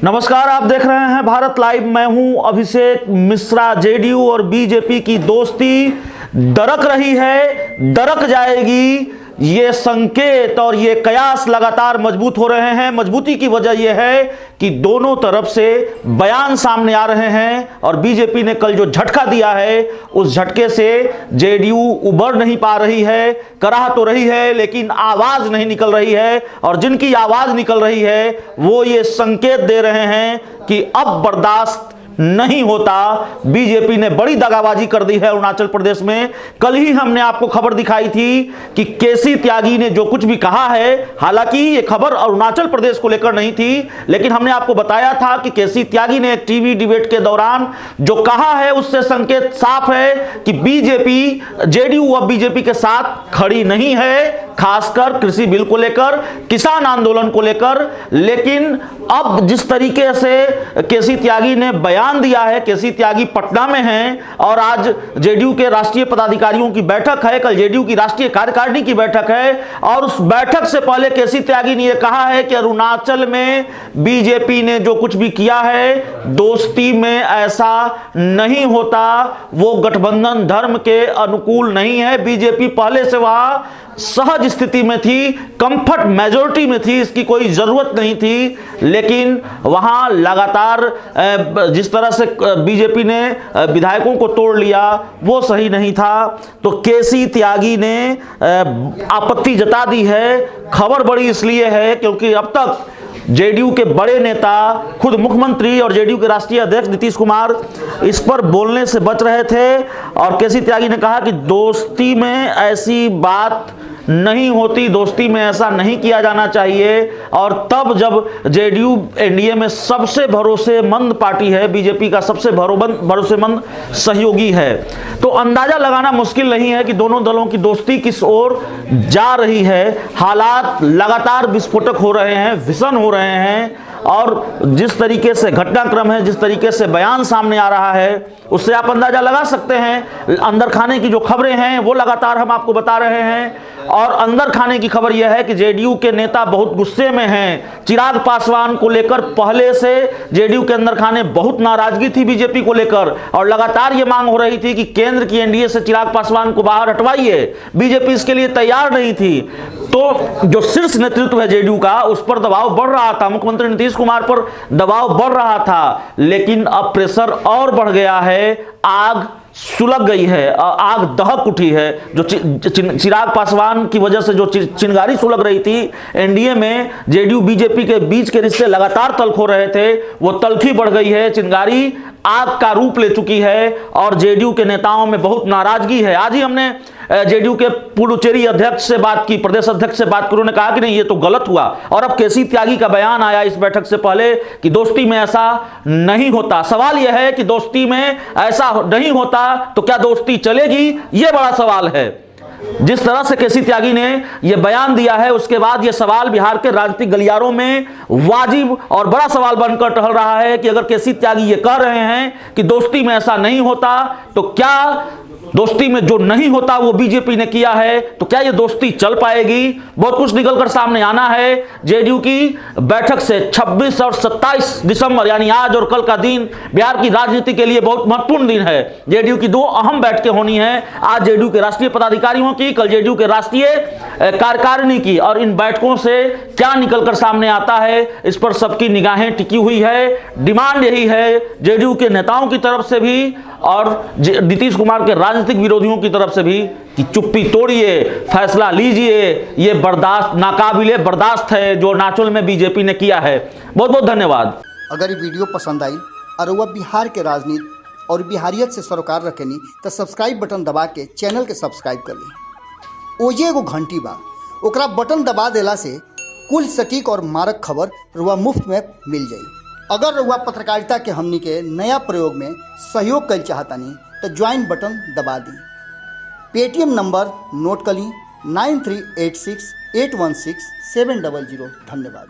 नमस्कार, आप देख रहे हैं भारत लाइव। मैं हूं अभिषेक मिश्रा। जेडीयू और बीजेपी की दोस्ती दरक रही है, दरक जाएगी। ये संकेत और ये कयास लगातार मजबूत हो रहे हैं। मजबूती की वजह यह है कि दोनों तरफ से बयान सामने आ रहे हैं और बीजेपी ने कल जो झटका दिया है उस झटके से जेडीयू उबर नहीं पा रही है। कराह तो रही है लेकिन आवाज नहीं निकल रही है, और जिनकी आवाज निकल रही है वो ये संकेत दे रहे हैं कि अब बर्दाश्त नहीं होता। बीजेपी ने बड़ी दगाबाजी कर दी है अरुणाचल प्रदेश में। कल ही हमने आपको खबर दिखाई थी कि केसी त्यागी ने जो कुछ भी कहा है, हालांकि ये खबर अरुणाचल प्रदेश को लेकर नहीं थी, लेकिन हमने आपको बताया था कि केसी त्यागी ने एक टीवी डिबेट के दौरान जो कहा है उससे संकेत साफ है कि बीजेपी, जेडीयू अब बीजेपी के साथ खड़ी नहीं है, खासकर कृषि बिल को लेकर, किसान आंदोलन को लेकर। लेकिन अब जिस तरीके से केसी त्यागी ने बयान दिया है, केसी त्यागी पटना में हैं और आज जेडीयू के राष्ट्रीय पदाधिकारियों की बैठक है, कल जेडीयू की राष्ट्रीय कार्यकारिणी की बैठक है, और उस बैठक से पहले केसी त्यागी ने यह कहा है कि अरुणाचल में बीजेपी ने जो कुछ भी किया है, दोस्ती में ऐसा नहीं होता, वो गठबंधन धर्म के अनुकूल नहीं है। बीजेपी पहले से वहां सहज स्थिति में थी, कंफर्ट मेजॉरिटी में थी, इसकी कोई जरूरत नहीं थी, लेकिन वहां लगातार जिस तरह से बीजेपी ने विधायकों को तोड़ लिया वो सही नहीं था। तो केसी त्यागी ने आपत्ति जता दी है। खबर बड़ी इसलिए है क्योंकि अब तक जेडीयू के बड़े नेता, खुद मुख्यमंत्री और जेडीयू के राष्ट्रीय अध्यक्ष नीतीश कुमार इस पर बोलने से बच रहे थे, और केसी त्यागी ने कहा कि दोस्ती में ऐसी बात नहीं होती, दोस्ती में ऐसा नहीं किया जाना चाहिए। और तब जब जेडीयू एनडीए में सबसे भरोसेमंद पार्टी है, बीजेपी का सबसे भरोसेमंद सहयोगी है, तो अंदाजा लगाना मुश्किल नहीं है कि दोनों दलों की दोस्ती किस ओर जा रही है। हालात लगातार विस्फोटक हो रहे हैं, भीषण हो रहे हैं, और जिस तरीके से घटनाक्रम है, जिस तरीके से बयान सामने आ रहा है, उससे आप अंदाजा लगा सकते हैं। अंदर खाने की जो खबरें हैं वो लगातार हम आपको बता रहे हैं, और अंदर खाने की खबर यह है कि जेडीयू के नेता बहुत गुस्से में हैं। चिराग पासवान को लेकर पहले से जेडीयू के अंदर खाने बहुत नाराजगी थी बीजेपी को लेकर, और लगातार ये मांग हो रही थी कि केंद्र की एनडीए से चिराग पासवान को बाहर हटवाइए। बीजेपी इसके लिए तैयार नहीं थी। तो जो शीर्ष नेतृत्व है जेडीयू का, उस पर दबाव बढ़ रहा था, मुख्यमंत्री नीतीश कुमार पर दबाव बढ़ रहा था, लेकिन अब प्रेशर और बढ़ गया है। आग सुलग गई है, आग दहक उठी है। जो चिराग पासवान की वजह से जो चिंगारी सुलग रही थी एनडीए में, जेडीयू बीजेपी के बीच के रिश्ते लगातार तल्ख हो रहे थे, वो तल्खी बढ़ गई है, चिंगारी आग का रूप ले चुकी है, और जेडीयू के नेताओं में बहुत नाराजगी है। आज ही हमने जेडीयू के पुडुचेरी अध्यक्ष से बात की, प्रदेश अध्यक्ष से बात की, उन्होंने कहा कि नहीं ये तो गलत हुआ। और अब केसी त्यागी का बयान आया इस बैठक से पहले कि दोस्ती में ऐसा नहीं होता। सवाल यह है कि दोस्ती में ऐसा नहीं होता तो क्या दोस्ती चलेगी, यह बड़ा सवाल है। जिस तरह से केसी त्यागी ने यह बयान दिया है, उसके बाद यह सवाल बिहार के राजनीतिक गलियारों में वाजिब और बड़ा सवाल बनकर टहल रहा है कि अगर केसी त्यागी ये कह रहे हैं कि दोस्ती में ऐसा नहीं होता, तो क्या दोस्ती में जो नहीं होता वो बीजेपी ने किया है, तो क्या ये दोस्ती चल पाएगी? बहुत कुछ निकलकर सामने आना है जेडीयू की बैठक से। 26 और 27 दिसंबर यानी आज और कल का दिन बिहार की राजनीति के लिए बहुत महत्वपूर्ण दिन है। जेडीयू की दो अहम बैठकें होनी है, आज जेडीयू के राष्ट्रीय पदाधिकारियों की, कल जेडीयू के राष्ट्रीय कार्यकारिणी की, और इन बैठकों से क्या निकलकर सामने आता है इस पर सबकी निगाहें टिकी हुई है। डिमांड यही है जेडीयू के नेताओं की तरफ से भी और नीतीश कुमार के राजनीतिक विरोधियों की तरफ से भी कि चुप्पी तोड़िए, फैसला लीजिए। ये बर्दाश्त, नाकाबिले बर्दाश्त है जो अरुणाचल में बीजेपी ने किया है। बहुत बहुत धन्यवाद। अगर ये वीडियो पसंद आई और वह बिहार के राजनीति और बिहारियत से सरोकार रखेनी तो सब्सक्राइब बटन दबा के चैनल के सब्सक्राइब कर ली। ओजे एगो घंटी बा, ओकरा बटन दबा देला से कुल सटीक और मारक खबर रुआ मुफ्त में मिल जाई। अगर रुआ पत्रकारिता के हमनी के नया प्रयोग में सहयोग कर चाहतानी तो ज्वाइन बटन दबा दी। पेटीएम नंबर नोट कर ली 9386816700। धन्यवाद।